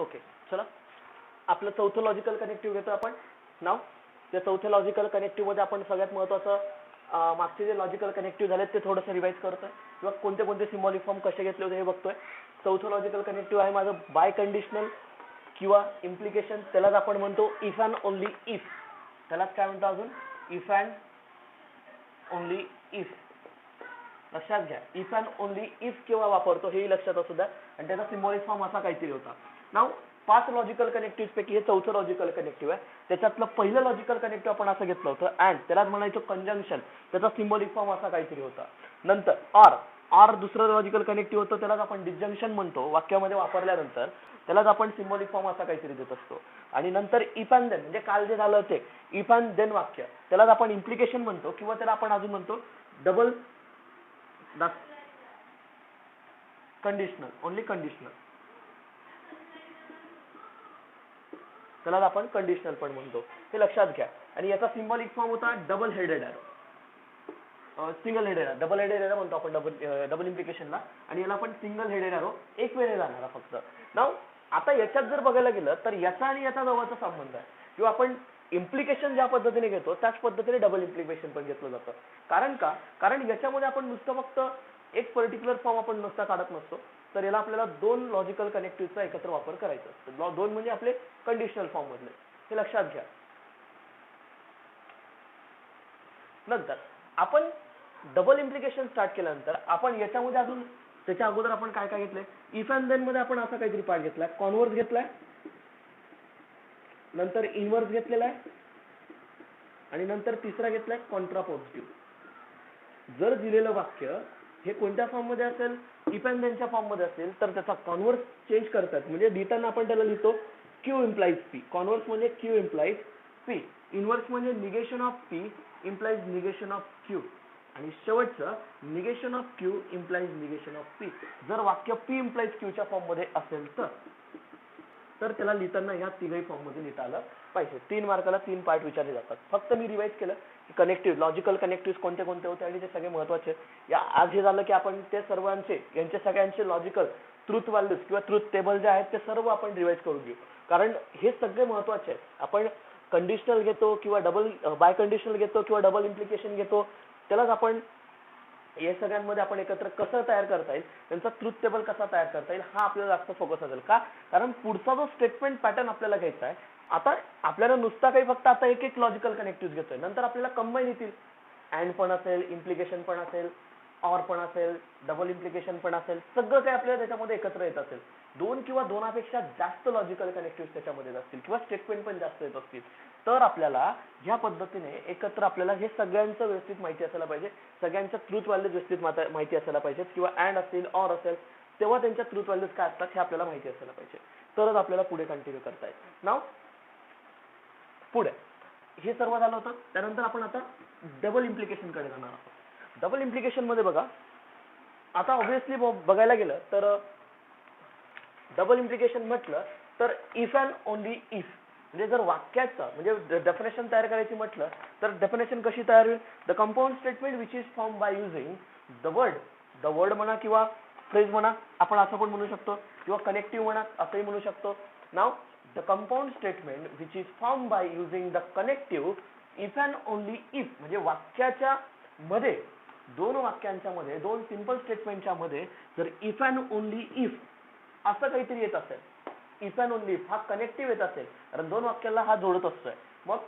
Okay, चला आपलं चौथं लॉजिकल कनेक्टिव्ह घेतो आपण नाव. त्या चौथ्या लॉजिकल कनेक्टिव्ह मध्ये आपण सगळ्यात महत्त्वाचं मागचे जे लॉजिकल कनेक्टिव्ह झाले ते थोडंसं रिवाइज करतोय किंवा कोणते कोणते सिम्बॉलिक फॉर्म कसे घेतले होते हे बघतोय. चौथं लॉजिकल कनेक्टिव्ह आहे माझं बाय कंडिशनल किंवा इम्प्लिकेशन. त्यालाच आपण म्हणतो इफ अँड ओनली इफ. त्यालाच काय म्हणतो अजून इफ अँड ओनली इफ. लक्षात घ्या, इफ अँड ओनली इफ केव्हा वापरतो हेही लक्षात असू द्या. आणि त्याचा सिम्बॉलिक फॉर्म असा काहीतरी होता. नाव 5 लॉजिकल कनेक्टिव्ह पैकी हे चौथं लॉजिकल कनेक्टिव्ह आहे. त्याच्यातलं पहिलं लॉजिकल कनेक्टिव्ह आपण असं घेतलं होतं अँड, त्यालाच म्हणायचं कंजंक्शन. त्याचा सिम्बॉलिक फॉर्म असा काहीतरी होता. नंतर ऑर दुसरं लॉजिकल कनेक्टिव्ह होतं, त्यालाच आपण डिसजंक्शन म्हणतो. वाक्यामध्ये वापरल्यानंतर त्यालाच आपण सिम्बॉलिक फॉर्म असा काहीतरी देत असतो. आणि नंतर इफ अँड देन, म्हणजे काल जे झालं ते इफ अँड देन वाक्य, त्यालाच आपण इम्प्लिकेशन म्हणतो किंवा त्याला आपण अजून म्हणतो डबल कंडिशनल, ओनली कंडिशनल. त्याला आपण कंडिशनल पण म्हणतो, हे लक्षात घ्या. आणि याचा सिम्बॉलिक फॉर्म होता double headed arrow, single headed arrow. Double headed arrow म्हणतो आपण डबल इम्प्लिकेशनला. आणि याला आपण सिंगल हेडेड एरो, एक वेळे जाणारा फक्त. नाव आता याच्यात जर बघायला गेलं तर याचा आणि याचा जवळचा संबंध आहे. किंवा आपण इम्प्लिकेशन ज्या पद्धतीने घेतो त्याच पद्धतीने डबल इम्प्लिकेशन पण घेतलं जातं. कारण याच्यामध्ये आपण नुसतं फक्त एक पर्टिक्युलर फॉर्म आपण नुसता काढत नसतो, तर याला आपल्याला 2 लॉजिकल कनेक्टिव्हचा एकत्र वापर करायचा असतो. 2 म्हणजे आपले कंडिशनल फॉर्म मधले, हे लक्षात घ्या. नंतर आपण डबल इम्प्लिकेशन स्टार्ट केल्यानंतर आपण याच्यामध्ये अजून त्याच्या अगोदर आपण काय काय घेतलंय, इफ अँड देन मध्ये आपण असा काहीतरी पार्ट घेतलाय, कॉन्व्हर्स घेतलाय, नंतर इनव्हर्स घेतलेला आहे, आणि नंतर तिसरा घेतलाय कॉन्ट्रापोजिटिव्ह. जर दिलेलं वाक्य हे कोणत्या फॉर्म मध्ये असेल, इफ अँड देनच्या फॉर्म मध्ये असेल, तर त्याचा कॉन्व्हर्स चेंज करतात. म्हणजे लिहिताना आपण त्याला लिहितो क्यू इम्प्लाइज पी. कॉन्व्हर्स म्हणजे क्यू इम्प्लाइज पी. इनव्हर्स म्हणजे negation of P implies negation of Q. आणि शेवटचं negation of Q implies negation of P. जर वाक्य पी इम्प्लाइज क्यूच्या फॉर्म मध्ये असेल तर त्याला लिहिताना ह्या तिघही फॉर्म मध्ये लिहिता आलं पाहिजे. 3 मार्काला 3 पार्ट विचारले जातात. फक्त मी रिवाइज केलं की कनेक्टिव्ह लॉजिकल कनेक्टिव्ह कोणते कोणते होते आणि ते सगळे महत्वाचे. या आज हे झालं की आपण ते सर्वांचे यांचे सगळ्यांचे लॉजिकल ट्रुथ व्हॅल्यूज किंवा ट्रुथ टेबल जे आहेत ते सर्व आपण रिवाइज करून घेऊ. कारण हे सगळे महत्वाचे आहेत. आपण कंडिशनल घेतो किंवा डबल बाय कंडिशनल घेतो किंवा डबल इम्प्लिकेशन घेतो, त्यालाच आपण या सगळ्यांमध्ये आपण एकत्र कसं तयार करता येईल, त्यांचा ट्रुथ टेबल कसा तयार करता येईल, हा आपल्याला जास्त फोकस असेल. का? कारण पुढचा जो स्टेटमेंट पॅटर्न आपल्याला घ्यायचा आहे, आता आपल्याला नुसता काही फक्त आता एक लॉजिकल कनेक्टिव्ह घेतोय, नंतर आपल्याला कंबाईन येतील. अँड पण असेल, इम्प्लिकेशन पण असेल, ऑर पण असेल, डबल इम्प्लिकेशन पण असेल, सगळं काही आपल्याला त्याच्यामध्ये एकत्र येत असेल. 2 किंवा 2पेक्षा जास्त लॉजिकल कनेक्टिव्ह त्याच्यामध्ये असतील किंवा स्टेटमेंट पण जास्त येत असतील, तर आपल्याला ह्या पद्धतीने एकत्र आपल्याला हे सगळ्यांचं व्यवस्थित माहिती असायला पाहिजे. सगळ्यांच्या ट्रुथ व्हॅल्यूज व्यवस्थित माहिती असायला पाहिजेत. किंवा अँड असेल, ऑर असेल, तेव्हा त्यांच्या ट्रुथ व्हॅल्यूज काय असतात हे आपल्याला माहिती असायला पाहिजे. तरच आपल्याला पुढे कंटिन्यू करता येईल. नाव पुढे हे सर्व झालं होतं. त्यानंतर आपण आता डबल इम्प्लिकेशन कडे जाणार आहोत. डबल इम्प्लिकेशन मध्ये बघा, आता ऑब्व्हियसली बघायला गेलं तर डबल इम्प्लिकेशन म्हटलं तर इफ अँड ओनली इफ. म्हणजे जर वाक्याचं म्हणजे डेफिनेशन तयार करायची म्हटलं तर डेफिनेशन कशी तयार होईल, the compound statement which is form by using the word म्हणा किंवा फ्रेज म्हणा, आपण असं पण म्हणू शकतो, किंवा कनेक्टिव्ह म्हणा असंही म्हणू शकतो. नाव the compound statement which is form by using the connective if and only if. म्हणजे वाक्याच्या मध्ये 2 वाक्यांच्या मध्ये 2 सिंपल स्टेटमेंटच्या मध्ये जर इफ अँड ओनली इफ असं काहीतरी येत असेल, इफ अँड ओनली इफ हा कनेक्टिव्ह येत असेल, कारण 2 वाक्याला हा जोडत असतोय, मग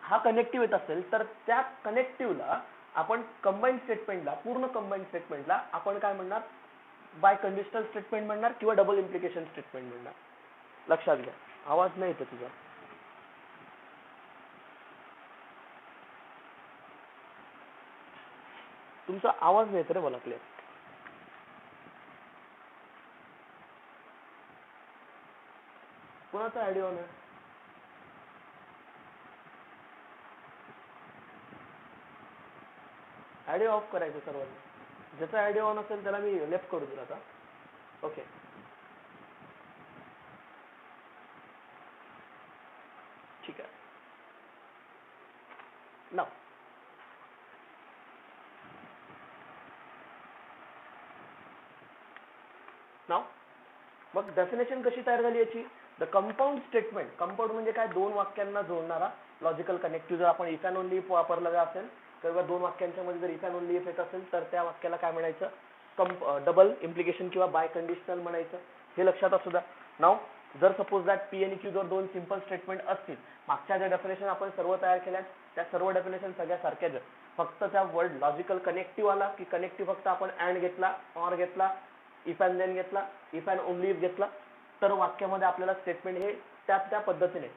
हा कनेक्टिव्ह येत असेल तर त्या कनेक्टिव्हला आपण कंबाईन स्टेटमेंटला, पूर्ण कंबाईन स्टेटमेंटला आपण काय म्हणणार, बाय कंडिशनल स्टेटमेंट म्हणणार किंवा डबल इम्प्लिकेशन स्टेटमेंट म्हणणार. लक्षात घ्या. आवाज नाही येतो तुझा. तुमचा आवाज नाही येत रे मला क्लिअर. कोणाचा ऑडिओ ऑन आहे? ऑडिओ ऑफ करायचं सर्वांनी. ज्याचा ऑडिओ ऑन असेल त्याला मी लेफ्ट करू दिला आता. ओके, ठीक आहे. नाव मग डेफिनेशन कशी तयार झाली याची? द कंपाऊंड स्टेटमेंट, कंपाऊंड म्हणजे काय? दोन वाक्यांना जोडणारा लॉजिकल कनेक्टिव्ह. जर आपण इफ अँड ओनली इफ वापरला असेल किंवा दोन वाक्यांच्या मध्ये जर इफ अँड ओनली इफ येत असेल तर त्या वाक्याला काय म्हणायचं? डबल इम्प्लिकेशन किंवा बाय कंडिशनल म्हणायचं. हे लक्षात असू द्या. नाव जर सपोज दॅट पी आणि क्यू जर दोन सिंपल स्टेटमेंट असतील, मागच्या ज्या डेफिनेशन आपण सर्व तयार केल्या त्या सर्व डेफिनेशन सगळ्या सारख्याच आहेत, फक्त त्या वर्ड लॉजिकल कनेक्टिव्ह आला की कनेक्टिव्ह फक्त आपण अँड घेतला, ऑर घेतला, इफ अँड देन घेतला, इफ अँड ओनली इफ घेतला, तर वाक्यामध्ये आपल्याला स्टेटमेंट हे त्या पद्धतीने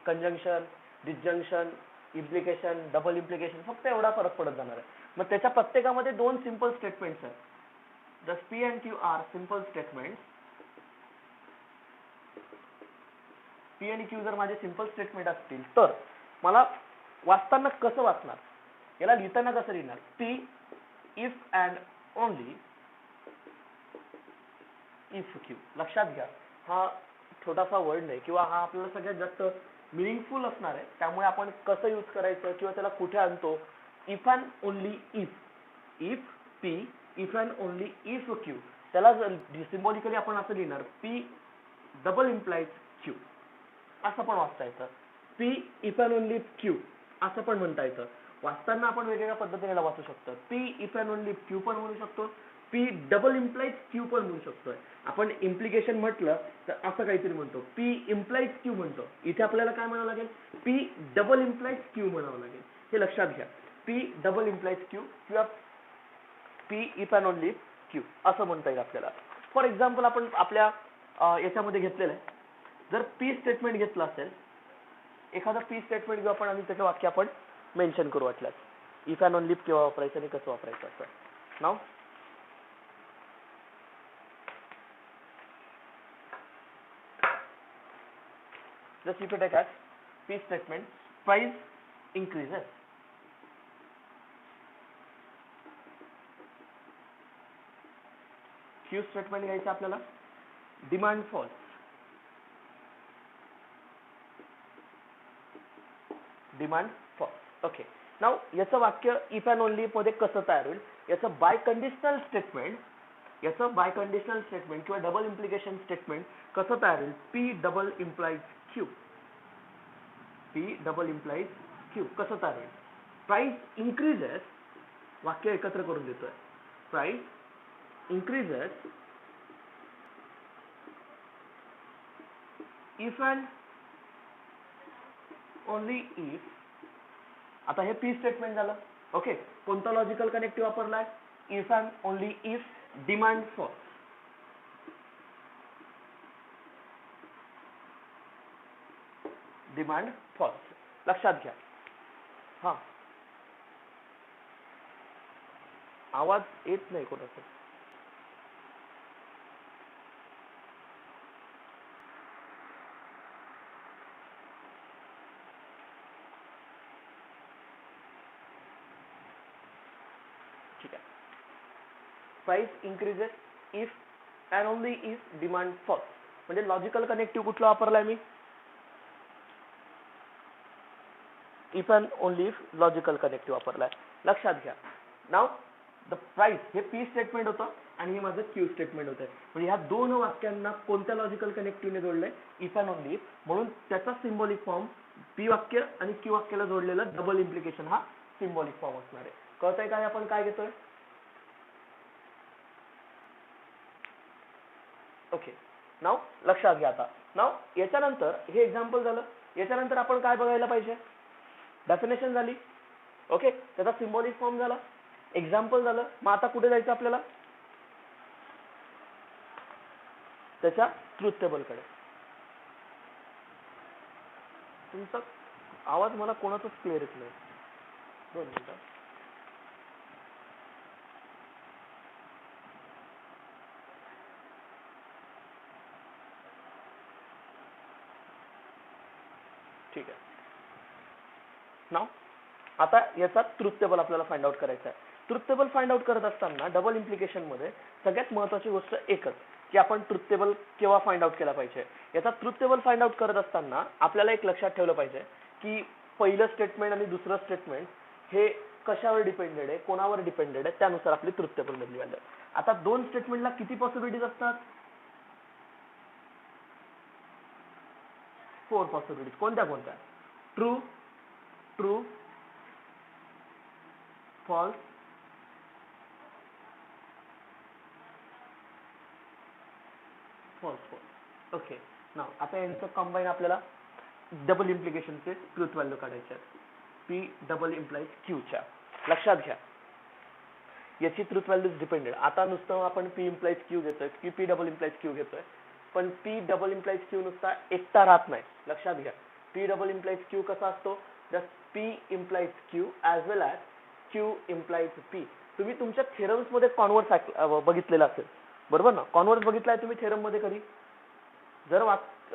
conjunction, disjunction, implication, double implication फक्त एवढा फरक पडत जाणार आहे. मग त्याच्या प्रत्येकामध्ये दोन सिंपल स्टेटमेंट्स आहेत. The P and Q are simple statements. P आणि क्यू जर माझे सिंपल स्टेटमेंट असतील तर मला वाचताना कसं वाचणार, याला लिहिताना कसं लिहिणार? P if and only if Q. लक्षात घ्या, हा छोटासा वर्ड नाही किंवा हा आपल्याला सगळ्यात जास्त मिनिंगफुल असणार आहे, त्यामुळे आपण कसं यूज करायचं किंवा त्याला कुठे आणतो? If and only if. If P, if and only if Q. त्याला सिम्बॉलिकली आपण असं लिहिणार, पी डबल इम्प्लाइज क्यू असं पण वाचता येतं. P if and only Q असं पण म्हणता येतं. वाचताना आपण वेगवेगळ्या पद्धतीने वाचू शकतो. P if and only Q पण म्हणू शकतो, पी डबल इम्प्लाइज क्यू पण म्हणू शकतोय. आपण इम्प्लिकेशन म्हटलं तर असं काहीतरी म्हणतो, पी इम्प्लाइज क्यू म्हणतो. इथे आपल्याला काय म्हणावं लागेल? पी डबल इम्प्लाइज क्यू म्हणावं लागेल. हे लक्षात घ्या, पी डबल इम्प्लाइज क्यू किंवा P if and only Q असं म्हणता येईल आपल्याला. फॉर एक्झाम्पल आपण आपल्या याच्यामध्ये घेतलेलं आहे, जर पी स्टेटमेंट घेतलं असेल, एखादं पी स्टेटमेंट घेऊ आपण आणि त्याचं वाक्य आपण मेन्शन करू वाटल्यास. इफ अँड ओनली केव्हा वापरायचं आणि कसं वापरायचं असं. नाव just if you take as P statement, price increases. Q statement घ्यायचं आपल्याला, demand falls. Demand falls. Okay. Now याचं वाक्य इफ अँड ओनली मध्ये कसं तयार होईल? याचं बाय कंडिशनल स्टेटमेंट, याचं बाय कंडिशनल स्टेटमेंट किंवा डबल इम्प्लिकेशन स्टेटमेंट कसं तयार होईल? P double implies Q. P double implies Q कसं तयार होईल? प्राइस इन्क्रीजेस, वाक्य एकत्र करून देतोय. Price increases if and only if. आता हे पी स्टेटमेंट झालं. ओके. कोणता लॉजिकल कनेक्टिव्ह वापरलाय? If and only if demand falls. Demand falls. लक्षात घ्या. हा आवाज येत नाही कोणाचा. ठीक आहे. Price increases if and only if demand falls. म्हणजे लॉजिकल कनेक्टिव्ह कुठला वापरलाय मी? If and only if logical connective वापरलाय. लक्षात घ्या. नाव द प्राइस हे पी स्टेटमेंट होतं आणि हे माझं क्यू स्टेटमेंट होतं. म्हणजे ह्या दोन वाक्यांना कोणत्या लॉजिकल कनेक्टिव्हने जोडलंय? If and only if. म्हणून त्याचा सिम्बॉलिक फॉर्म पी वाक्य आणि क्यू वाक्याला जोडलेलं डबल इम्प्लिकेशन हा सिम्बॉलिक फॉर्म असणार आहे. कळतंय काय आपण काय घेतोय? ओके. नाव लक्षात घ्या. आता नाव याच्यानंतर हे एक्झाम्पल झालं. याच्यानंतर आपण काय बघायला पाहिजे? डेफिनेशन झाली. ओके. त्याचा सिम्बॉलिक फॉर्म झाला, एक्झाम्पल झालं. मग आता कुठे जायचं आपल्याला? त्याच्या ट्रुथ टेबल कडे. तुमचा आवाज मला कोणाचाच क्लिअर येत नाही. 2 मिनिटं. ठीक आहे. नाव आता याचा ट्रुथ टेबल आपल्याला फाइंड आउट करायचा आहे. ट्रुथ टेबल फाइंड आउट करत असताना डबल इम्प्लिकेशन मध्ये सगळ्यात महत्त्वाची गोष्ट एकच की आपण ट्रुथ टेबल केव्हा फाइंड आउट केला पाहिजे. याचा ट्रुथ टेबल फाइंड आउट करत असताना आपल्याला एक लक्षात ठेवलं पाहिजे की पहिलं स्टेटमेंट आणि दुसरं स्टेटमेंट हे कशावर डिपेंडेड आहे, कोणावर डिपेंडेड आहे, त्यानुसार आपली ट्रुथ टेबल मधली व्हॅल्यू. आता दोन स्टेटमेंटला किती पॉसिबिलिटीज असतात? 4 पॉसिबिलिटीज. कोणत्या? True, true, false, false, false. Okay. Now आता यांचं कंबाईन आपल्याला डबल इम्प्लिकेशनचे ट्रूथ व्हॅल्यू काढायचे आहेत. पी डबल इम्प्लाइज क्यूच्या. लक्षात घ्या याची ट्रूथ व्हॅल्यू डिपेंडेड. आता नुसतं आपण पी इम्प्लाइज क्यू घेतोय की पी डबल इम्प्लाइज क्यू घेतोय, पण पी डबल इम्प्लाइज क्यू नुसता एकटा राहत नाही. लक्षात घ्या पी डबल इम्प्लाइज क्यू कसा असतो, just P implies Q as well as Q implies P. तुम्ही तुमच्या थेरम्स मध्ये कॉन्व्हर्स बघितलेला असेल, बरोबर ना? कॉन्व्हर्स बघितलाय तुम्ही थेरम मध्ये कधी? जर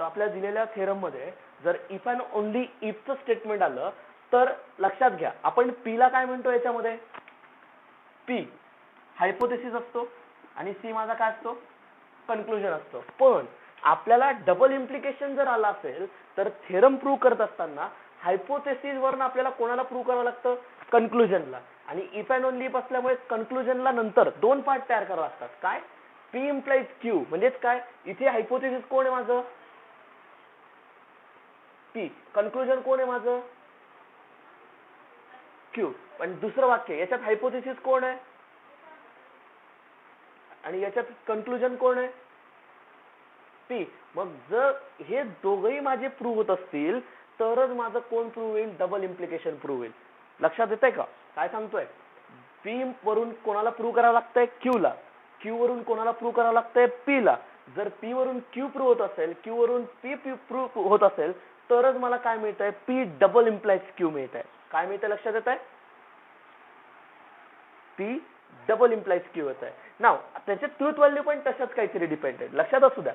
आपल्या दिलेल्या थेरम मध्ये जर इफ अँड ओनली इफचं स्टेटमेंट आलं तर लक्षात घ्या आपण पी ला काय म्हणतो याच्यामध्ये, पी हायपोथेसिस असतो आणि सी माझा काय असतो, कन्क्लुजन असतो. पण आपल्याला डबल इम्प्लिकेशन जर आला असेल तर थेरम प्रूव्ह करत असताना हायपोथेसिस वरून आपल्याला कोणाला प्रूव्ह करावं लागतं, कन्क्लुजनला. आणि इफ अँड ओनली इफ असल्यामुळे कन्क्लुजनला नंतर दोन पार्ट तयार करावे लागतात. काय, पी इम्प्लाइज क्यू म्हणजेच काय, इथे हायपोथेसिस कोण आहे माझं, पी, कन्क्लुजन कोण आहे माझं, क्यू. पण दुसरं वाक्य याच्यात हायपोथेसिस कोण आहे आणि याच्यात कन्क्लुजन कोण आहे, पी. मग जर हे दोघही माझे प्रूव्ह होत असतील तरच माझं कोण प्रूव्ह होईल, डबल इम्प्लिकेशन प्रूव्ह होईल. लक्षात येतंय का काय सांगतोय? पी वरून कोणाला प्रूव्ह करावं लागतंय, क्यू ला. क्यू वरून कोणाला प्रूव्ह करावं लागतंय, पी ला. जर पी वरून क्यू प्रूव्ह होत असेल, क्यू वरून पी प्रूव्ह होत असेल तरच मला काय मिळतंय, पी डबल इम्प्लाइज क्यू मिळतंय. काय मिळतंय लक्षात येतंय, पी डबल इम्प्लाइज क्यू येत आहे. नाव त्याचे ट्रूथ व्हॅल्यू पण तशाच काहीतरी डिपेंडेड. लक्षात असू द्या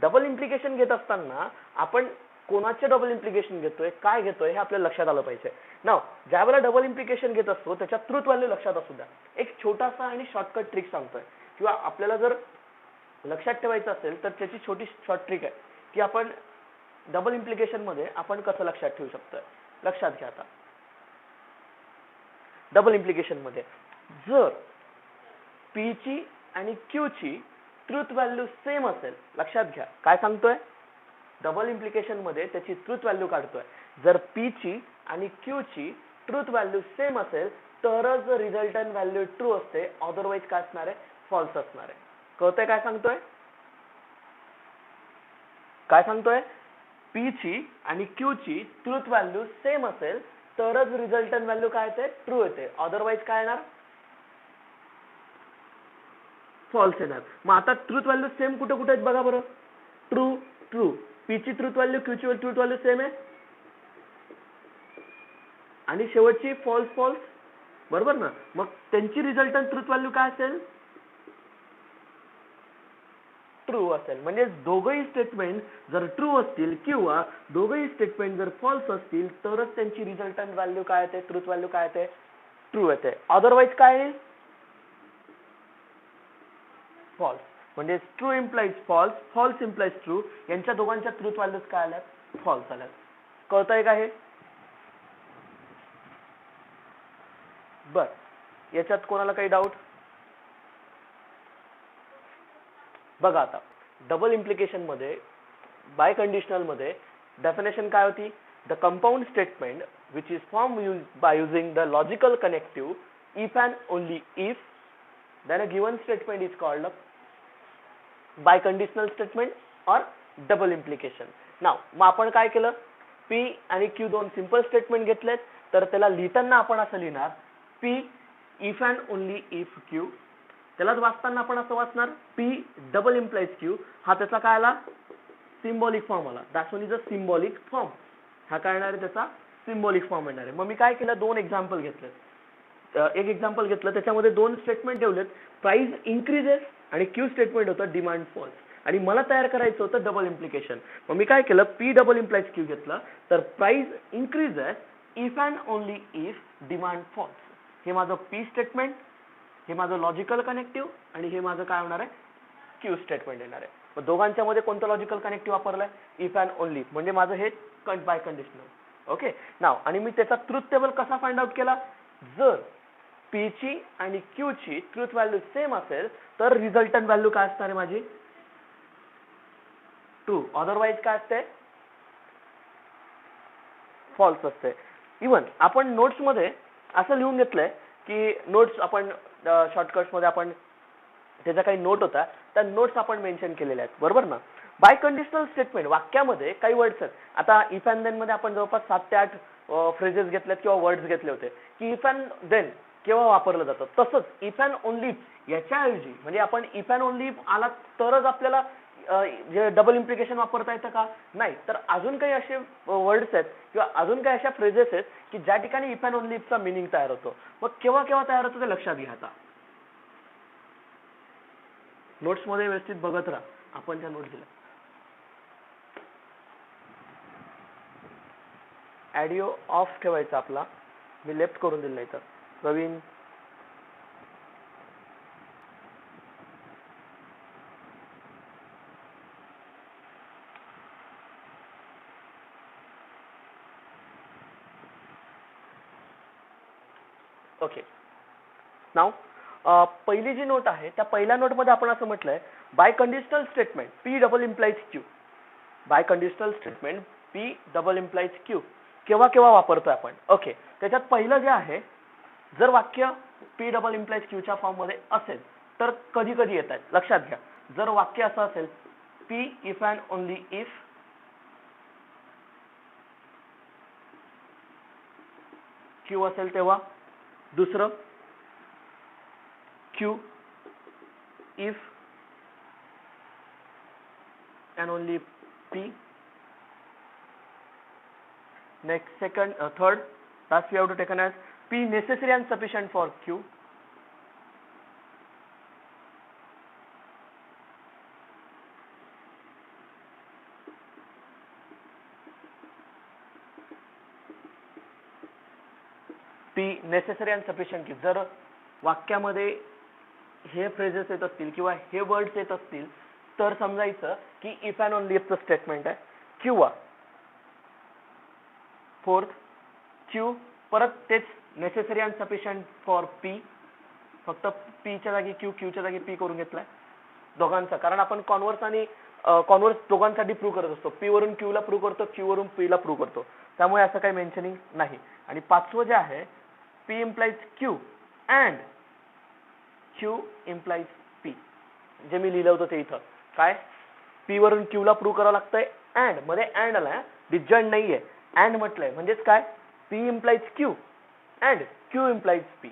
डबल इम्प्लिकेशन घेत असताना आपण कोणाचे डबल इम्प्लिकेशन घेतोय, काय घेतोय हे आपल्याला लक्षात आलं पाहिजे. नाव ज्यावेळेला डबल इम्प्लिकेशन घेत असतो त्याच्या ट्रूथ व्हॅल्यू लक्षात असू द्या. एक छोटासा आणि शॉर्टकट ट्रिक सांगतोय, किंवा आपल्याला जर लक्षात ठेवायचं असेल तर त्याची छोटी शॉर्ट ट्रिक आहे की आपण डबल इम्प्लिकेशन मध्ये आपण कसं लक्षात ठेवू शकतोय. लक्षात घ्या आता डबल इम्प्लिकेशन मध्ये जर पी ची आणि क्यू ची ट्रूथ व्हॅल्यू सेम असेल, लक्षात घ्या काय सांगतोय, डबल इम्प्लिकेशन मध्ये त्याची ट्रूथ व्हॅल्यू काढतोय. जर पी ची आणि क्यू ची ट्रूथ व्हॅल्यू सेम असेल तरच रिझल्टंट व्हॅल्यू ट्रू असते, अदरवाईज काय असणार आहे, फॉल्स असणार आहे. कळतंय काय सांगतोय, काय सांगतोय, पी ची आणि क्यू ची ट्रूथ व्हॅल्यू सेम असेल तरच रिझल्टंट व्हॅल्यू काय येते, ट्रू येते, अदरवाईज काय येणार, फॉल्स येणार. मग आता ट्रूथ व्हॅल्यू सेम कुठे कुठे आहेत बघा बरं, ट्रू ट्रू, पी ची ट्रूथ व्हॅल्यू क्यू ची ट्रूथ व्हॅल्यू सेम आहे आणि शेवटची फॉल्स फॉल्स, बरोबर ना. मग त्यांची रिझल्टंट ट्रूथ व्हॅल्यू काय असेल, ट्रू असेल. म्हणजे दोघही स्टेटमेंट जर ट्रू असतील किंवा दोघही स्टेटमेंट जर फॉल्स असतील तरच त्यांची रिझल्टंट व्हॅल्यू काय येते, ट्रूथ व्हॅल्यू काय येते, ट्रू येते, अदरवाईज काय येईल, फॉल्स. म्हणजे true implies false, false implies true, यांच्या दोघांच्या ट्रूथ व्हॅल्यूज काय आल्यात, फॉल्स आल्यात. कळतंय का हे? बर, याच्यात कोणाला काही डाऊट? बघा आता डबल इम्प्लिकेशन मध्ये बाय कंडिशनल मध्ये डेफिनेशन काय होती, the compound statement which is form by using the logical connective if and only if then a given statement is called a biconditional statement or double implication. Now मग आपण काय केलं, P आणि Q दोन simple statement घेतलेत तर त्याला लिहिताना आपण असं लिहिणार P if and only if Q. त्यालाच वाचताना आपण असं वाचणार P डबल इम्प्लाइज Q. हा त्याचा काय आला, सिम्बॉलिक फॉर्म आला. That's one is a symbolic form. हा काय येणार आहे, त्याचा सिम्बॉलिक फॉर्म येणार आहे. मग मी काय केलं, दोन एक्झाम्पल घेतलेत. एक एक्झाम्पल घेतलं त्याच्यामध्ये दोन स्टेटमेंट ठेवलेत, प्राइस इन्क्रीजेस आणि क्यू स्टेटमेंट होतं डिमांड फॉल्स, आणि मला तयार करायचं होतं डबल इम्प्लिकेशन. मग मी काय केलं, पी डबल इम्प्लाइज क्यू घेतलं तर price increases if and only if demand falls. हे माझं पी स्टेटमेंट, हे माझं लॉजिकल कनेक्टिव्ह आणि हे माझं काय होणार आहे, क्यू स्टेटमेंट येणार आहे. मग दोघांच्या मध्ये कोणतं लॉजिकल कनेक्टिव्ह वापरलाय, इफ अँड ओनली, म्हणजे माझं हे बाय कंडिशनल. ओके नाव, आणि मी त्याचा ट्रूथ टेबल कसा फाइंड आउट केला, जर P ची आणि Q ची ट्रूथ व्हॅल्यू सेम असेल तर रिझल्टंट व्हॅल्यू काय असणार आहे माझी, ट्रू, अदरवाईज काय असते, फॉल्स असते. इवन आपण नोट्स मध्ये असं लिहून घेतलंय की नोट्स आपण शॉर्टकट्स मध्ये आपण त्याचा काही नोट होता त्या नोट्स आपण मेन्शन केलेल्या आहेत, बरोबर ना. बाय कंडिशनल स्टेटमेंट वाक्यामध्ये काही वर्ड्स आहेत. आता इफ अँड देन मध्ये आपण जवळपास 7 ते 8 फ्रेजेस घेतल्यात किंवा वर्ड्स घेतले होते की इफ अँड देन केव्हा वापरलं जातं. तसंच इफ अँड ओनली याच्याऐवजी म्हणजे आपण इफ अँड ओनली आला तरच आपल्याला जे डबल इम्प्लिकेशन वापरता येतं का, नाही तर अजून काही असे वर्ड्स आहेत किंवा अजून काही अशा फ्रेजेस आहेत की ज्या ठिकाणी इफ अँड ओनली इफचा मिनिंग तयार होतो. मग केव्हा केव्हा तयार होतो ते लक्षात घ्या. आता नोट्स मध्ये व्यवस्थित बघत राहा. आपण त्या नोट्स दिल्या. ऑडिओ ऑफ ठेवायचा आपला, मी लेफ्ट करून दिलं नाही तर प्रवीण ओके. नाव पहिली जी नोट आहे त्या पहिल्या नोट मध्ये आपण असं म्हटलंय biconditional statement P double implies Q. Biconditional statement P double implies Q केव्हा केव्हा वापरतोय आपण. ओके, त्याच्यात पहिलं जे आहे जर वाक्य पी डबल इम्प्लाइज क्यूच्या फॉर्म मध्ये असेल तर कधी कधी येत आहेत. लक्षात घ्या, जर वाक्य असं असेल P if and only if, Q असेल तेव्हा. दुसरं Q if and only P. Next, second, third, thus we have to taken as P necessary and sufficient for Q. P necessary and sufficient Q. जर वाक्यामध्ये हे phrases येत असतील किंवा हे वर्ड्स येत असतील तर समजायचं की इफ अँड ओनली इफचं स्टेटमेंट आहे. किंवा फोर्थ क्यू परत तेच necessary and sufficient for P, फक्त पीच्या जागी क्यू, क्यूच्या जागी पी करून घेतलाय दोघांचा. कारण आपण कॉन्व्हर्स आणि कॉन्व्हर्स दोघांसाठी प्रूव्ह करत असतो. पी वरून क्यू ला प्रूव्ह करतो, क्यू वरून पी ला प्रूव्ह करतो, त्यामुळे असं काही मेन्शनिंग नाही. आणि पाचवं जे आहे P implies Q and Q implies P, जे मी लिहिलं होतं ते इथं काय पी वरून क्यू ला प्रूव्ह करावं लागतंय. अँड मध्ये अँड आलाय, डिस्जॉइंट नाहीये. अँड म्हटलंय म्हणजेच काय P implies Q and Q implies P.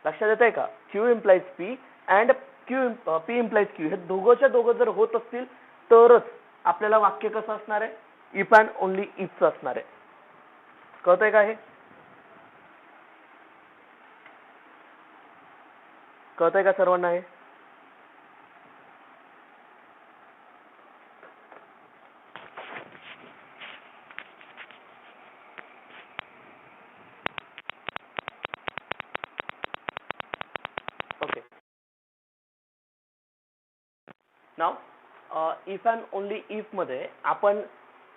लक्षात येतंय का, Q implies P and P implies Q हे दोघंच्या दोघं जर होत असतील तरच आपल्याला वाक्य कसं असणार आहे, इफ अँड ओनली इफचं असणार आहे. कळतंय का, हे कळतंय का सर्वांना हे. Okay, now if and only if मध्ये आपण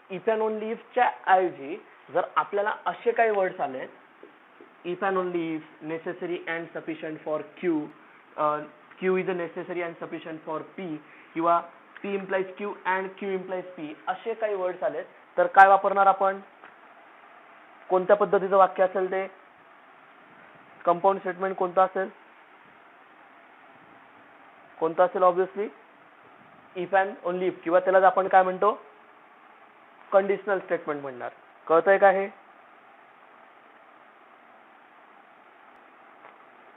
इफ अँड ओनली इफच्या ऐवजी जर आपल्याला असे काही वर्ड्स आले if and only if, necessary and sufficient for Q, Q is a necessary and sufficient for P, किंवा P implies Q and Q implies P, असे काही वर्ड्स आले तर काय वापरणार आपण. कोणत्या पद्धतीचं वाक्य असेल ते, कंपाऊंड स्टेटमेंट कोणतं असेल, कोणतं असेल obviously if and only if, किंवा त्याला आपण काय म्हणतो कंडिशनल स्टेटमेंट म्हणणार. कळतंय का हे.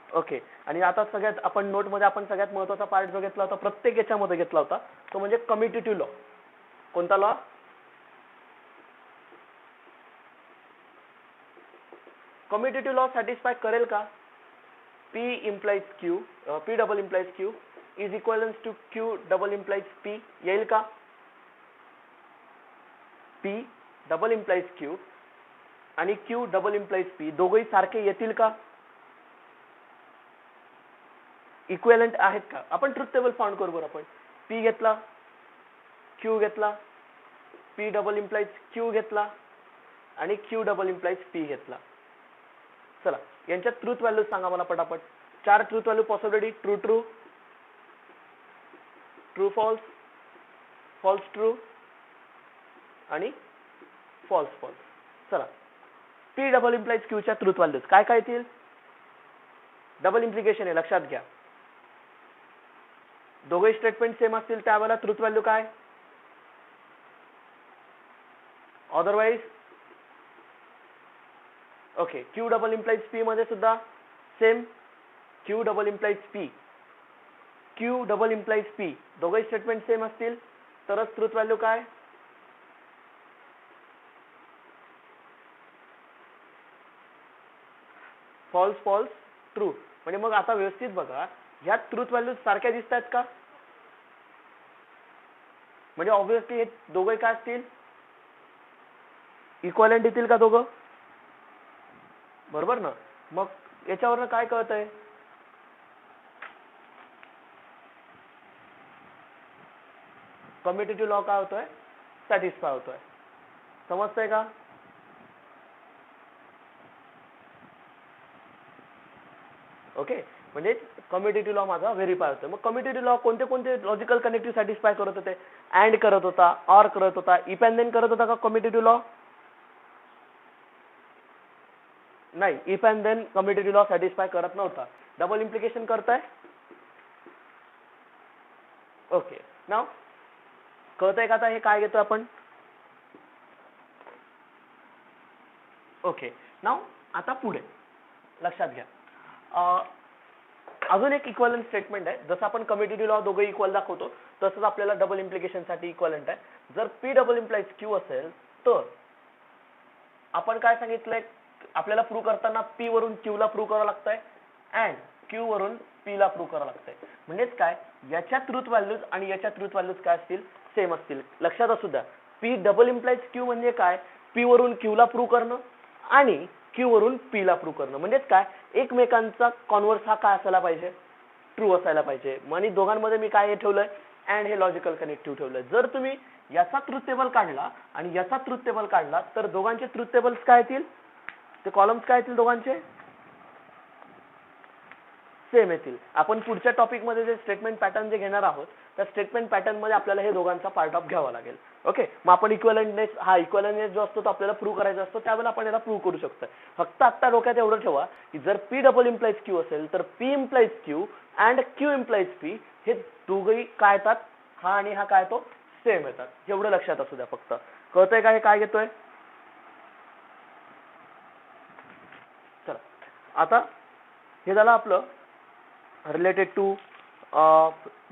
ओके, आणि आता सगळ्यात आपण नोटमध्ये आपण सगळ्यात महत्त्वाचा पार्ट जो घेतला होता प्रत्येक याच्यामध्ये घेतला होता तो म्हणजे कम्युटेटिव्ह लॉ. कोणता लॉ, कम्युटेटिव्ह लॉ सॅटिस्फाय करेल का. P implies Q, P double implies Q is equivalence to Q double implies P येईल का. पी डबल इम्प्लाइज क्यू आणि क्यू डबल इम्प्लाइज पी दोघंही सारखे येतील का, इक्विव्हॅलेंट आहेत का. आपण ट्रुथ टेबल फाउंड करू. बरं, आपण पी घेतला, क्यू घेतला, पी डबल इम्प्लाइज क्यू घेतला आणि क्यू डबल इम्प्लाइज पी घेतला. चला यांच्या ट्रुथ व्हॅल्यू सांगा मला पटापट. 4 truth value possibility, true true, true false, false true आणि फॉल्स फॉल्स. चला पी डबल इम्प्लाइज क्यूच्या ट्रूथ व्हॅल्यूज काय काय येतील? डबल इम्प्लिकेशन आहे लक्षात घ्या. दोघे स्टेटमेंट सेम असतील त्यावेळेला ट्रूथ व्हॅल्यू काय? Otherwise okay. Q double implies P मध्ये सुद्धा same. Q double implies P, Q double implies P दोघे स्टेटमेंट सेम असतील तरच ट्रूथ व्हॅल्यू काय? False false true. म्हणजे मग आता व्यवस्थित बघा, ह्या ट्रूथ व्हॅल्यूज सारख्या दिसतात का? म्हणजे ऑब्विसली हे दोघे काय असतील? इक्वलंट येतील का दोघं? बरोबर ना. मग याच्यावरनं काय कळतंय? कम्युटेटिव्ह लॉ काय होतोय? सॅटिस्फाय होतोय. समजतंय का? ओके. म्हणजे कम्युटेटिव्ह लॉ माझा व्हेरीफाय होतोय. मग कम्युटेटिव्ह लॉ कोणते कोणते लॉजिकल कनेक्टिव्ह सॅटिस्फाय करत होते? अँड करत होता, ऑर करत होता, इफ अँड देन करत होता का कम्युटेटिव्ह लॉ? नाही, if and then commutative law satisfy करत नव्हता. डबल इम्प्लिकेशन करताय? ओके. नाव कळतंय का आता हे काय घेतो आपण? ओके. नाव आता पुढे लक्षात घ्या. अजून एक इक्वलंट स्टेटमेंट आहे. जसं आपण कम्युटेटिव्ह लॉ दोघे इक्वल दाखवतो तसंच आपल्याला डबल इम्प्लिकेशन साठी इक्वलंट आहे. जर पी डबल इम्प्लाइज क्यू असेल तर आपण काय सांगितलंय? आपल्याला प्रूव्ह करताना पी वरून क्यू ला प्रूव्ह करावं लागतंय अँड क्यू वरून पी ला प्रूव्ह करावं लागतंय. म्हणजेच काय, याच्या ट्रूथ व्हॅल्यूज आणि याच्या ट्रूथ व्हॅल्यूज काय असतील? सेम असतील. लक्षात असू द्या, पी डबल इम्प्लाइज क्यू म्हणजे काय? पी वरून क्यू ला प्रूव्ह करणं आणि क्यू वरून पी ला प्रूव्ह करणं. म्हणजेच काय, एकमेकांचा कॉन्व्हर्स हा काय असायला पाहिजे? ट्रू असायला पाहिजे. आणि दोघांमध्ये मी काय ठेवलंय? अँड हे लॉजिकल कनेक्टिव्ह ठेवलंय. जर तुम्ही याचा ट्रूथ टेबल काढला आणि याचा ट्रूथ टेबल काढला तर दोघांचे ट्रूथ टेबल्स काय येतील? ते कॉलम्स काय येतील दोघांचे? सेम येतील. आपण पुढच्या टॉपिक मध्ये जे स्टेटमेंट पॅटर्न जे घेणार आहोत त्या स्टेटमेंट पॅटर्न मध्ये आपल्याला हे दोघांचा पार्ट ऑफ घ्यावा लागेल. ओके. मग आपण इक्वलंटनेस जो असतो तो आपल्याला प्रूव्ह करायचा असतो त्यावेळेला आपण याला प्रूव्ह करू शकतो. फक्त आता डोक्यात एवढं ठेवा की जर पी डबल इम्प्लाइज क्यू असेल तर P implies Q and Q implies P हे दोघंही काय येतात? हा आणि हा काय तो सेम येतात. एवढं लक्षात असू द्या फक्त. कळतंय का हे काय घेतोय? चला आता हे झालं आपलं related to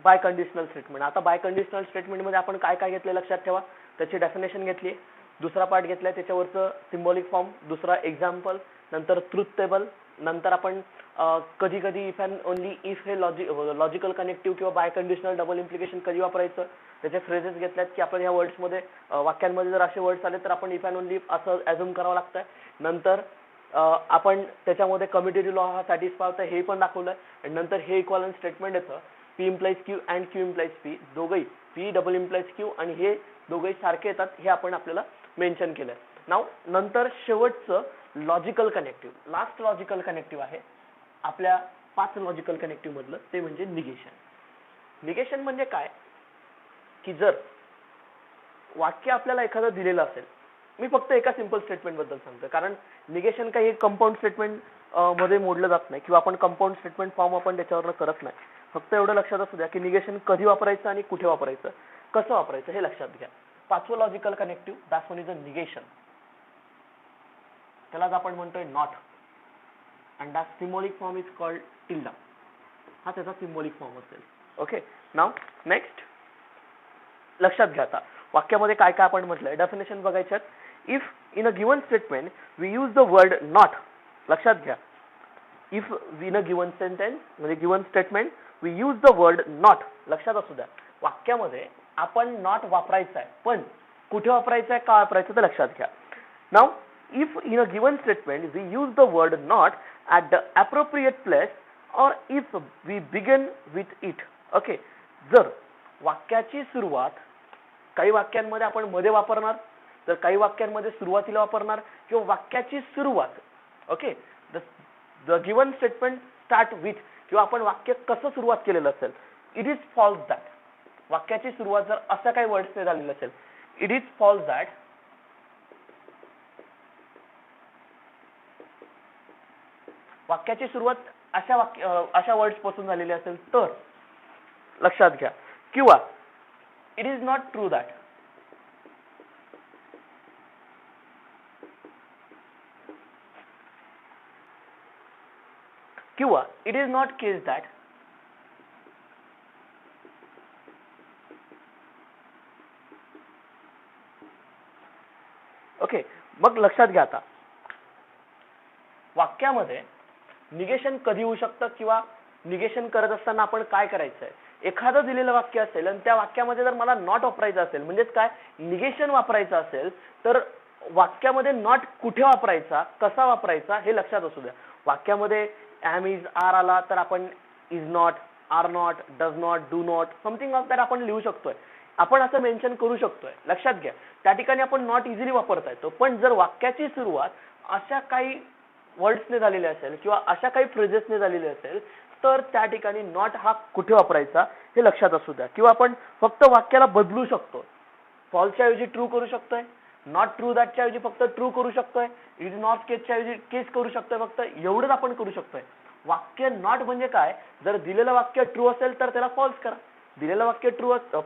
biconditional statement. आता बाय कंडिशनल स्टेटमेंट मध्ये आपण काय काय घेतलं लक्षात ठेवा. त्याची डेफिनेशन घेतली, दुसरा पार्ट घेतलाय त्याच्यावरचं सिम्बॉलिक फॉर्म, दुसरा एक्झाम्पल, नंतर ट्रूथ टेबल, नंतर आपण कधी कधी इफ अँड ओनली इफ हे लॉजिकल कनेक्टिव्ह किंवा बाय कंडिशनल डबल इम्प्लिकेशन कधी वापरायचं त्याचे फ्रेजेस घेतल्यात की आपण ह्या वर्ड्समध्ये वाक्यांमध्ये जर असे वर्ड्स आले तर आपण इफ अँड ओनली असं ॲझ्युम करावं लागतंय. नंतर आपण त्याच्यामध्ये कम्युटेटिव्ह लॉ हा सॅटिस्फाय होता हे पण दाखवलंय. आणि नंतर हे इक्वलंट स्टेटमेंट येतं P implies Q and Q implies P दोघंही पी डबल इम्प्लाइज क्यू आणि हे दोघंही सारखे येतात हे आपण आपल्याला मेन्शन केलंय. नाव नंतर शेवटचं logical connective, last logical connective आहे आपल्या 5 लॉजिकल कनेक्टिव्ह मधलं, ते म्हणजे निगेशन. निगेशन म्हणजे काय की जर वाक्य आपल्याला एखादं दिलेलं असेल, मी फक्त एका सिंपल स्टेटमेंट बद्दल सांगतो कारण निगेशन काही कंपाऊंड स्टेटमेंट मध्ये मोडलं जात नाही किंवा आपण कंपाऊंड स्टेटमेंट फॉर्म आपण त्याच्यावर करत नाही. फक्त एवढं लक्षात असू द्या की निगेशन कधी वापरायचं आणि कुठे वापरायचं, कसं वापरायचं हे लक्षात घ्या. 5वं logical connective that one is a negation. त्यालाच आपण म्हणतोय not and that symbolic form is called tilde. हा त्याचा सिम्बॉलिक फॉर्म असेल. ओके. नाव नेक्स्ट लक्षात घ्या. आता वाक्यामध्ये काय काय आपण म्हटलंय डेफिनेशन बघायच्यात. If in a given statement we use the word not, लक्षात घ्या, if in a given sentence म्हणजे given statement we use the word not, लक्षात असू द्या वाक्यामध्ये आपण नॉट वापरायचा आहे पण कुठे वापरायचं आहे, का वापरायचं ते लक्षात घ्या. Now if in a given statement we use the word not at the appropriate place और if we begin with it. Okay. जर वाक्याची सुरुवात काही वाक्यांमध्ये आपण मध्ये वापरणार तर काही वाक्यांमध्ये सुरुवातीला वापरणार किंवा वाक्याची सुरुवात. Okay. The given statement start with किंवा आपण वाक्य कसं सुरुवात केलेलं असेल, इट इज फॉल्स दॅट. वाक्याची सुरुवात जर असं काही वर्ड्सने झालेलं असेल, इट इज फॉल्स दॅट वाक्याची सुरुवात अशा वर्ड्स पासून झालेली असेल तर लक्षात घ्या. किंवा it is not true that, किंवा it is not case that, okay. मग लक्षात घ्या आता वाक्यामध्ये निगेशन कधी होऊ शकतं किंवा निगेशन करत असताना आपण काय करायचंय. एखादं दिलेलं वाक्य असेल आणि त्या वाक्यामध्ये जर मला नॉट वापरायचं असेल, म्हणजेच काय निगेशन वापरायचं असेल, तर वाक्यामध्ये नॉट कुठे वापरायचा, कसा वापरायचा हे लक्षात असू द्या. वाक्यामध्ये एम इज आर आला तर आपण is not, are not, does not, do not, something of that आपण लिहू शकतोय. आपण असं मेन्शन करू शकतोय. लक्षात घ्या त्या ठिकाणी आपण नॉट इझिली वापरता येतो. पण जर वाक्याची सुरुवात अशा काही वर्ड्सने झालेली असेल किंवा अशा काही फ्रेजेसने झालेली असेल तर त्या ठिकाणी नॉट हा कुठे वापरायचा हे लक्षात असू द्या. किंवा आपण फक्त वाक्याला बदलू शकतो. फॉल्सच्या ऐवजी ट्रू करू शकतोय, नॉट ट्रू दॅटच्या ऐवजी फक्त ट्रू करू शकतोय, इट इज नॉट केसच्या ऐवजी केस करू शकतोय. फक्त एवढंच आपण करू शकतोय. वाक्य नॉट म्हणजे काय, जर दिलेलं वाक्य ट्रू असेल तर त्याला फॉल्स करा, दिलेलं वाक्य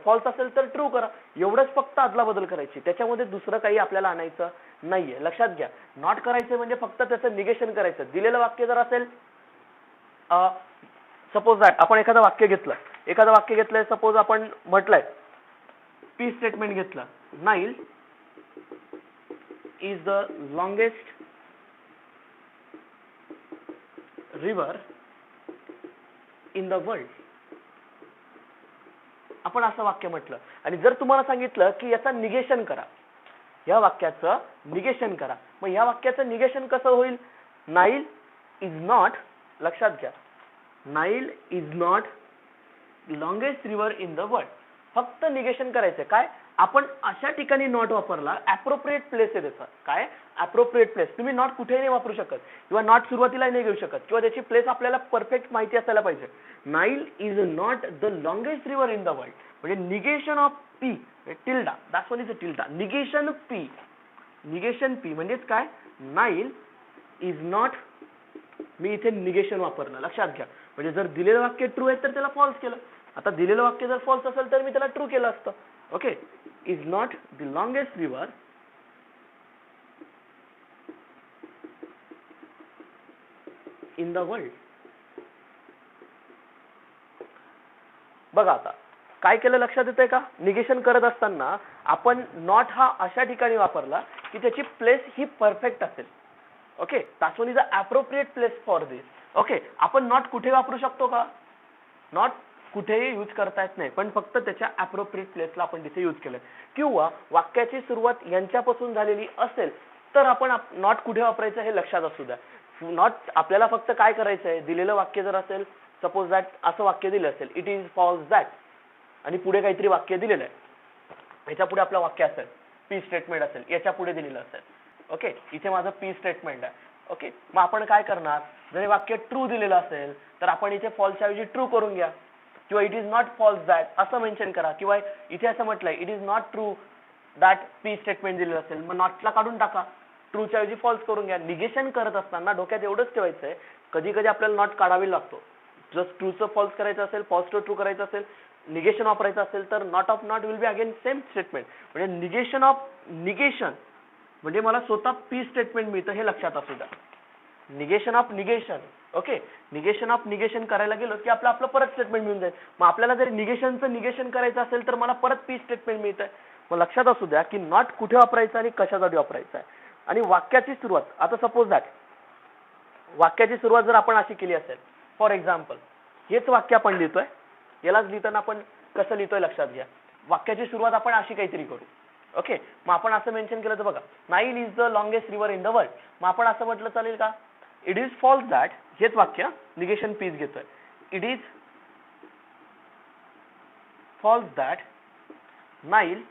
फॉल्स असेल तर ट्रू करा. एवढंच फक्त अदला बदल करायची, त्याच्यामध्ये दुसरं काही आपल्याला आणायचं नाहीये. लक्षात घ्या नॉट करायचं म्हणजे फक्त त्याचं निगेशन करायचं. दिलेलं वाक्य जर असेल सपोज दॅट, आपण एखादं वाक्य घेतलंय, सपोज आपण म्हटलंय पी स्टेटमेंट घेतलं, Nile is the longest river in the world. आपण असं वाक्य म्हटलं आणि जर तुम्हाला सांगितलं की याचा निगेशन करा, या वाक्याचं निगेशन करा, मग या वाक्याचं निगेशन कसं होईल. नाईल इज नॉट, लक्षात घ्या Nile is not longest river in the world. फक्त निगेशन करायचं. काय आपण अशा ठिकाणी नॉट वापरला, ऍप्रोप्रिएट प्लेस आहे त्याचा. काय ऍप्रोप्रिएट प्लेस, तुम्ही नॉट कुठेही नाही वापरू शकत किंवा नॉट सुरुवातीला नाही घेऊ शकत किंवा त्याची प्लेस आपल्याला परफेक्ट माहिती असायला पाहिजे. Nile is not the longest river in the world म्हणजे negation of P, tilde, that's one is a tilde, negation P म्हणजेच काय नाईल इज नॉट, मी इथे निगेशन वापरलं. लक्षात घ्या म्हणजे जर दिलेलं वाक्य ट्रू आहे तर त्याला फॉल्स केलं. आता दिलेलं वाक्य जर फॉल्स असेल तर मी त्याला ट्रू केलं असतं. Okay, is not the longest river in the world. बघा आता काय केलं लक्षात येतंय का. निगेशन करत असताना आपण नॉट हा अशा ठिकाणी वापरला की त्याची प्लेस ही परफेक्ट असेल. Okay, that's one is a appropriate place for this. Okay, आपण नॉट कुठे वापरू शकतो का, नॉट कुठेही यूज करता येत नाही, पण फक्त त्याच्या ऍप्रोप्रिएट प्लेसला आपण तिथे यूज केलं. किंवा वाक्याची सुरुवात यांच्यापासून झालेली असेल तर आपण नॉट कुठे वापरायचं हे लक्षात असू द्या. नॉट आपल्याला फक्त काय करायचंय, दिलेलं वाक्य जर असेल, सपोज दॅट असं वाक्य दिलं असेल, इट इज फॉल्स दॅट, आणि पुढे काहीतरी वाक्य दिलेलं आहे, ह्याच्या पुढे आपलं वाक्य असेल, पी स्टेटमेंट असेल, याच्या पुढे दिलेलं असेल. ओके, इथे माझं पी स्टेटमेंट आहे. ओके, मग आपण काय करणार, जर हे वाक्य ट्रू दिलेलं असेल तर आपण इथे फॉल्सच्या ऐवजी ट्रू करून घ्या किंवा it is not false that असं मेन्शन करा. किंवा इथे असं म्हटलंय it is not true that P statement दिलेलं असेल, मग नॉटला काढून टाका, ट्रूच्या ऐवजी फॉल्स करून घ्या. निगेशन करत असताना डोक्यात एवढंच ठेवायचंय, कधी कधी आपल्याला नॉट काढावी लागतो. जर ट्रूचं फॉल्स करायचं असेल, फॉल्स टू ट्रू करायचं असेल, निगेशन वापरायचं असेल तर not of not will be again same statement. म्हणजे निगेशन ऑफ निगेशन म्हणजे मला स्वतः पी स्टेटमेंट मिळतं हे लक्षात असू द्या. Negation of negation. Okay, negation of negation करायला गेलो की आपलं परत स्टेटमेंट मिळून जाईल. मग आपल्याला जर निगेशनचं निगेशन करायचं असेल तर मला परत पी स्टेटमेंट मिळतंय. मग लक्षात असू द्या की नॉट कुठे वापरायचं आणि कशासाठी वापरायचं आहे. आणि वाक्याची सुरुवात, आता सपोज दॅट वाक्याची सुरुवात जर आपण अशी केली असेल, फॉर एक्झाम्पल हेच वाक्य आपण लिहितोय, यालाच लिहिताना आपण कसं लिहितोय लक्षात घ्या. वाक्याची सुरुवात आपण अशी काहीतरी करू. ओके, मग आपण असं मेन्शन केलं तर बघा, Nile is the longest river in the world. मग आपण असं म्हटलं चालेल का, इट इज फॉल्स दॅट, हेच वाक्य निगेशन पीस घेतोय, it is false that Nile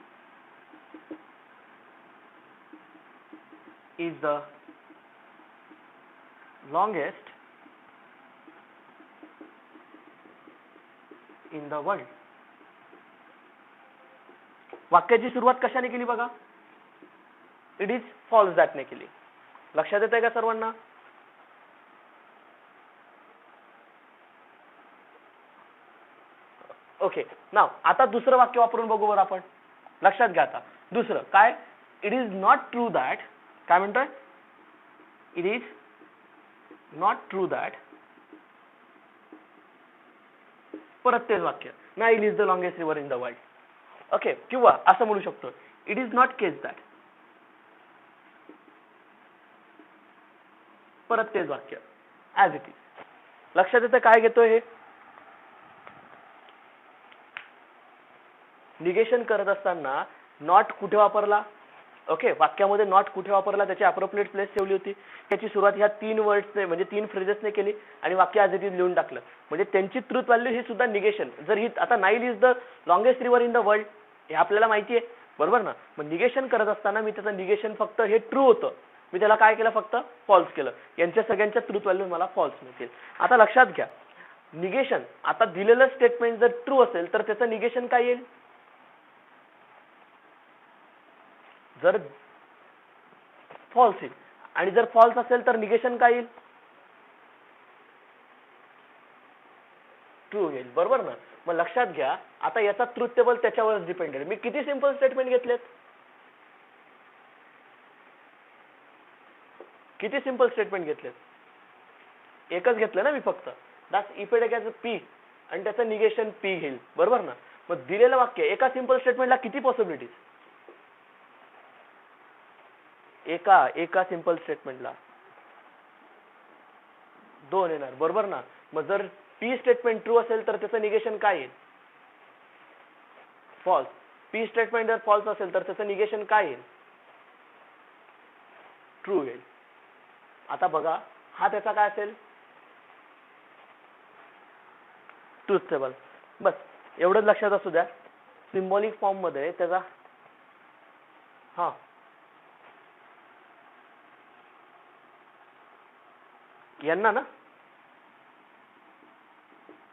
is the longest in the world. वाक्याची सुरुवात कशाने केली बघा, इट इज फॉल्स दॅट ने केली. लक्षात येत आहे का सर्वांना. ओके, नाव आता दुसरं वाक्य वापरून बघू बरं आपण. लक्षात घ्या आता दुसरं काय, it is not true that, काय म्हणतोय, it is not true that, परत तेच वाक्य, Nile is the longest river in the world. Okay, किंवा असं म्हणू शकतो, it is not case that, परत तेच वाक्य ऍज इट इज. लक्षात येतं काय घेतोय हे. निगेशन करत असताना नॉट कुठे वापरला, ओके, वाक्यामध्ये नॉट कुठे वापरला, त्याची अप्रोप्रिएट प्लेस ठेवली होती. त्याची सुरुवात ह्या 3 वर्ड्सने म्हणजे 3 फ्रेजेसने केली आणि वाक्य ॲज इट इज लिहून टाकलं. म्हणजे त्यांची ट्रूथ व्हॅल्यू ही सुद्धा निगेशन. जर ही आता Nile is the longest river in the world हे आपल्याला माहिती आहे, बरोबर ना. मग निगेशन करत असताना मी त्याचं निगेशन फक्त हे ट्रू होतं, मी त्याला काय केलं, फक्त फॉल्स केलं. यांच्या सगळ्यांच्या ट्रूथ व्हॅल्यू मला फॉल्स मिळतील. आता लक्षात घ्या, निगेशन आता दिलेलं स्टेटमेंट जर ट्रू असेल तर त्याचं निगेशन काय येईल, जर फॉल्स येईल. आणि जर फॉल्स असेल तर निगेशन काय येईल, ट्रू येईल, बरोबर ना. मग लक्षात घ्या आता याचा ट्रूथ टेबल त्याच्यावरच डिपेंडेड. मी किती सिंपल स्टेटमेंट घेतलेत, किती सिंपल स्टेटमेंट घेतलेत, एकच घेतलं ना मी फक्त. दॅट्स इफेक्ट ॲज पी आणि त्याचं निगेशन पी घेईल, बरोबर ना. मग दिलेलं वाक्य एका सिंपल स्टेटमेंटला किती पॉसिबिलिटीज, एका सिंपल स्टेटमेंटला 2 येणार, बरोबर ना. मग जर पी स्टेटमेंट ट्रू असेल तर त्याचं निगेशन काय येईल, फॉल्स. पी स्टेटमेंट जर फॉल्स असेल तर त्याचं निगेशन काय येईल, ट्रू येईल. आता बघा हा त्याचा काय असेल, ट्रूथ टेबल. बस एवढंच लक्षात असू द्या. सिम्बॉलिक फॉर्म मध्ये त्याचा हा यांना ना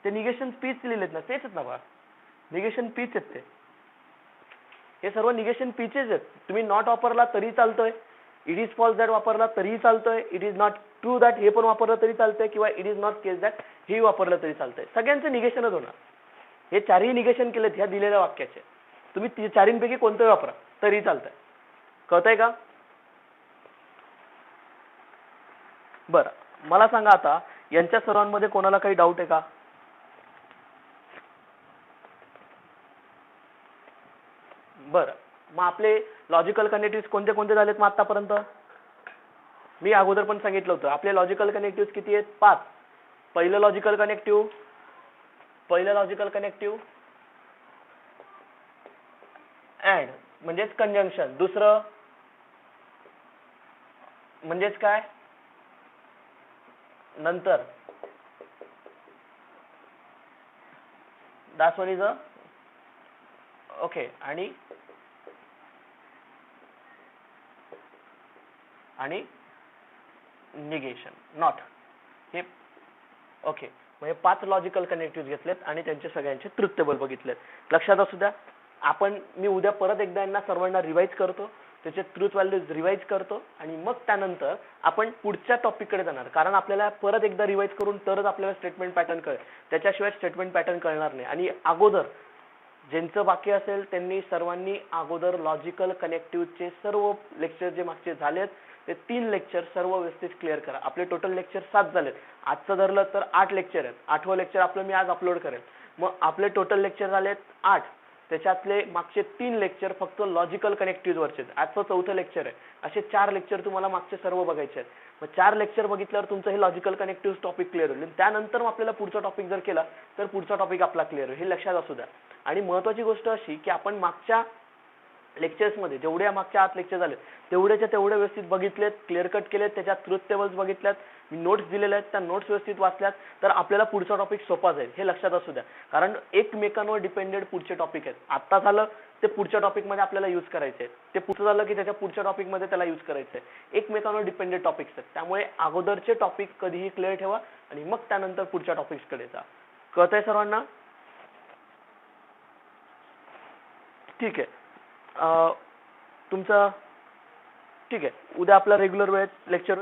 ते निगेशन पीच लिहिलेत ना, तेच आहेत ना बघा, निगेशन पीच आहेत ते. हे सर्व निगेशन पीचेच आहेत. तुम्ही नॉट वापरला तरी चालतोय, इट इज फॉल्स दॅट वापरला तरी चालतोय, it is not true that हे पण वापरलं तरी चालतंय, किंवा it is not case that हे वापरलं तरी चालतंय. सगळ्यांचं निगेशनच होणार. हे चारही निगेशन केलेत ह्या दिलेल्या वाक्याचे. तुम्ही चारींपैकी कोणतंही वापरा तरी चालतंय. कळतंय का. बरं मला सांगा आता यांच्या सर्वांमध्ये कोणाला काही डाऊट आहे का. बरं मग आपले लॉजिकल कनेक्टिव्ह कोणते कोणते झालेत मग आतापर्यंत. मी अगोदर पण सांगितलं होतं आपले लॉजिकल कनेक्टिव्ह किती आहेत, 5. पहिलं लॉजिकल कनेक्टिव्ह अँड म्हणजेच कंजंक्शन. दुसरं म्हणजेच काय, नंतर. That's one is a okay. आणि निगेशन नॉट हे ओके. म्हणजे 5 लॉजिकल कनेक्टिव्ह घेतलेत आणि त्यांचे सगळ्यांचे ट्रूथ टेबल बघितलेत. लक्षात असू द्या. मी उद्या परत एकदा यांना सर्वांना रिवाइज करतो, त्याचे ट्रूथ व्हॅल्यूज रिवाइज करतो आणि मग त्यानंतर आपण पुढच्या टॉपिककडे जाणार. कारण आपल्याला परत एकदा रिवाइज करून तरच आपल्याला स्टेटमेंट पॅटर्न कळेल, त्याच्याशिवाय स्टेटमेंट पॅटर्न कळणार नाही. आणि अगोदर ज्यांचं बाकी असेल त्यांनी सर्वांनी अगोदर लॉजिकल कनेक्टिव्हचे सर्व लेक्चर जे मागचे झालेत ते 3 लेक्चर सर्व व्यवस्थित क्लिअर करा. आपले टोटल लेक्चर 7 झालेत. आजचं धरलं तर 8 लेक्चर आहेत. 8वं लेक्चर आपलं मी आज अपलोड करेल. मग आपले टोटल लेक्चर झालेत 8. त्याच्यातले मागचे 3 लेक्चर फक्त लॉजिकल कनेक्टिव्ह वरचे. आजचं 4थं लेक्चर आहे. असे 4 लेक्चर तुम्हाला मागचे सर्व बघायचे आहेत. मग 4 लेक्चर बघितल्यावर तुमचं हे लॉजिकल कनेक्टिव्ह टॉपिक क्लिअर होईल. त्यानंतर मग आपल्याला पुढचा टॉपिक जर केला तर पुढचा टॉपिक आपला क्लिअर होईल. हे लक्षात असू द्या. आणि महत्त्वाची गोष्ट अशी की आपण मागच्या लेक्चर्समध्ये जेवढ्या मागच्या 8 लेक्चर झाले तेवढ्याच्या तेवढे व्यवस्थित बघितलेत, क्लिअर कट केलेत, त्याच्यात ट्रूथ टेबल्स बघितल्यात, मी नोट्स दिलेल्या आहेत त्या नोट्स व्यवस्थित वाचल्यात तर आपल्याला पुढचा टॉपिक सोपा जाईल. हे लक्षात असू द्या. कारण एकमेकांवर डिपेंडेड पुढचे टॉपिक आहेत. आता झालं ते पुढच्या टॉपिकमध्ये आपल्याला यूज करायचे आहेत, ते पुढचं झालं की त्याच्या पुढच्या टॉपिकमध्ये त्याला यूज करायचं आहे. एकमेकांवर डिपेंडेड टॉपिक्स आहेत. त्यामुळे अगोदरचे टॉपिक कधीही क्लिअर ठेवा आणि मग त्यानंतर पुढच्या टॉपिक्सकडे जा. कळतंय सर्वांना. ठीक आहे. तुमचं ठीक आहे. उद्या आपला रेग्युलर वेळेत लेक्चर